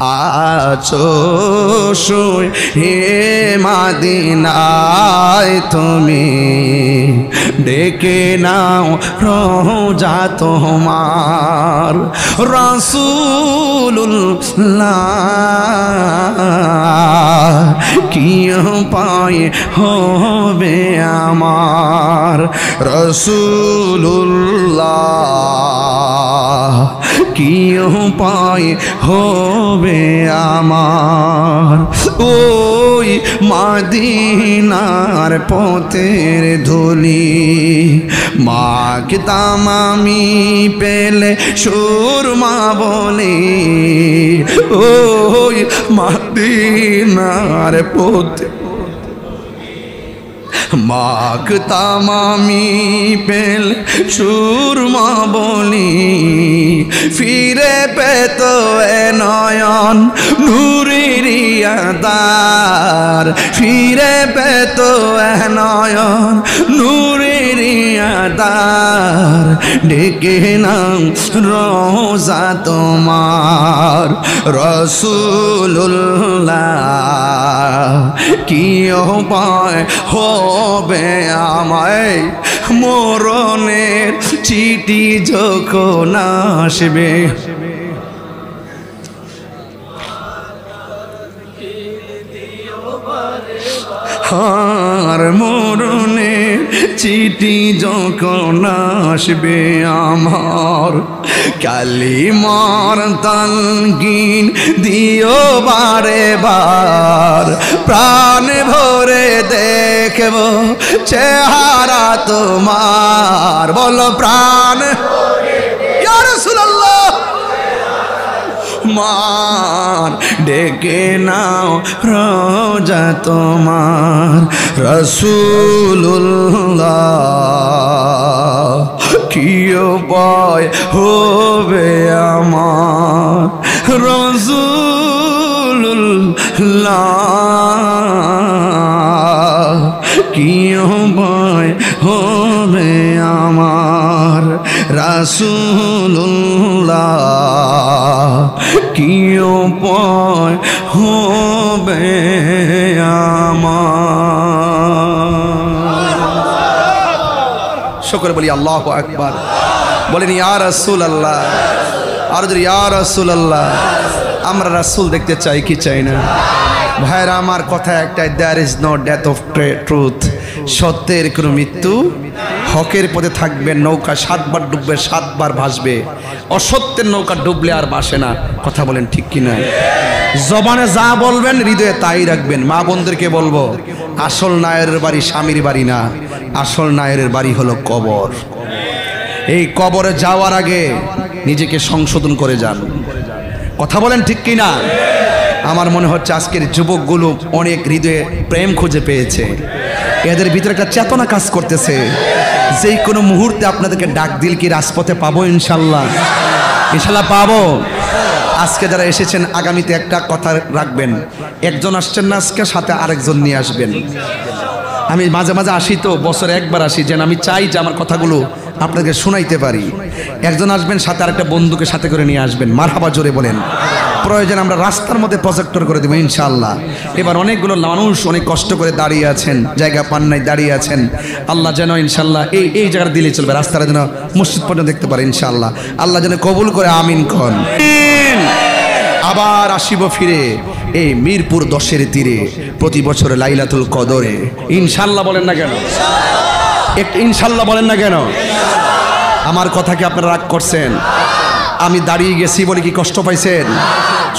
আছো শুয়ে হে মদিনায় তুমি ডেকে নাও রোজা তোমার রাসূলুল্লাহ কি পায় হবে আমার রাসূলুল্লাহ কি পায় হবে আমার ওই মদিনার পথের ধুলি মাখতাম আমি পেলে সুরমা বলি ওই মদিনার পথে মাখতাম আমি পেলে সুরমা বলি ফিরে পেত এ নয়ন নূরের আধার ফিরে পেত এ নয়ন নূরের আধার ডেকে নাও রোজা তোমার রাসূলুল্লাহ কি উপায় হবে আমায় মরণের চিঠি যখন আসবে আর মরণের চিঠি যখন আসবে আমার কালিমার তালকিন দিও বারে বার প্রাণ ভরে দেখব চেহারা তোমার বলো প্রাণ ইয়া রাসূলুল্লাহ মান ডেকে নাও রোজা তোমার রাসূলুল্লাহ কি উপায় হবে আমার রাসূলুল্লাহ কি উপায় হবে আমার রাসূলুল্লাহ কি উপায় হবে আমার শুকর বলি আল্লাহু আকবার বলেন ইয়া রাসূলুল্লাহ আর যদি ইয়া রাসূলুল্লাহ আমরা রাসূল দেখতে চাই কি চাই না ভাইরা আমার কথা একটাই there is no death of truth সত্যের কোনো মৃত্যু হকের পথে থাকবে নৌকা 7 বার ডুববে 7 বার ভাসবে অসত্যের নৌকা ডুবলে আর ভাসে না কথা বলেন ঠিক কি না জবানে যা বলবেন হৃদয়ে তাই রাখবেন মা বোনদেরকে বলবো আসল নায়ের বাড়ি স্বামীর বাড়ি না আসল নায়ের বাড়ি হলো কবর এই কবরে যাওয়ার আগে নিজেকে সংশোধন করে যান কথা বলেন ঠিক কি না আমার মনে হচ্ছে আজকের যুবকগুলো অনেক হৃদয়ে প্রেম খুঁজে পেয়েছে এদের ভিতরে একটা চেতনা কাজ করতেছে যে কোনো মুহূর্তে আপনাদেরকে ডাক দিল কি রাজপথে পাবো ইনশাল্লাহ ইনশাল্লাহ পাবো আজকে যারা এসেছেন আগামীতে একটা কথা রাখবেন একজন আসছেন না আজকে সাথে আরেকজন নিয়ে আসবেন আমি মাঝে মাঝে আসি তো বছরে একবার আসি যেন আমি চাই যে আমার কথাগুলো আপনাদেরকে শোনাইতে পারি একজন আসবেন সাথে আরেকটা বন্ধুকে সাথে করে নিয়ে আসবেন মারহাবা জোরে বলেন প্রয়োজন আমরা রাস্তার মধ্যে প্রজেক্টর করে দেবো ইনশাআল্লাহ এবার অনেকগুলো মানুষ অনেক কষ্ট করে দাঁড়িয়ে আছেন জায়গা পান নাই দাঁড়িয়ে আছেন আল্লাহ যেন ইনশাআল্লাহ এই জায়গাটা দিলে চলবে রাস্তাটা যেন মসজিদ পর্যন্ত দেখতে পারে ইনশাআল্লাহ আল্লাহ যেন কবুল করে আমিন কন আবার আসিব ফিরে এই মিরপুর 10-এর তীরে প্রতি বছর লাইলাতুল কদরে ইনশাআল্লাহ বলেন না কেন একটু ইনশাআল্লাহ বলেন না কেন আমার কথা কি আপনারা রাগ করছেন আমি দাঁড়িয়ে গেছি বলে কি কষ্ট পাইছেন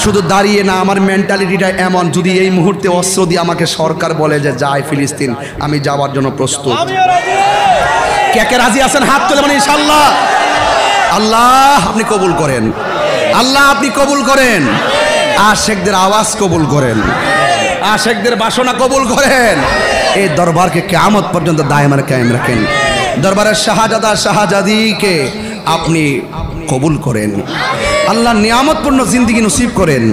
শুধু দাঁড়িয়ে না আমার মেন্টালিটিটা এমন যদি এই মুহূর্তে অস্ত্র দিয়ে আমাকে সরকার বলে যে যায় ফিলিস্তিন আমি যাওয়ার জন্য প্রস্তুত কে কে রাজি আছেন হাত তুলে মানে ইনশাআল্লাহ আল্লাহ আপনি কবুল করেন আল্লাহ আপনি কবুল করেন আশেকদের আওয়াজ কবুল করেন আশেকদের বাসনা কবুল করেন এই দরবারকে কিয়ামত পর্যন্ত দায়মান কায়েম রাখেন দরবারের শাহজাদা শাহজাদিকে আপনি কবুল করেন আল্লাহ নিয়ামতপূর্ণ জিন্দেগি নসিব করেন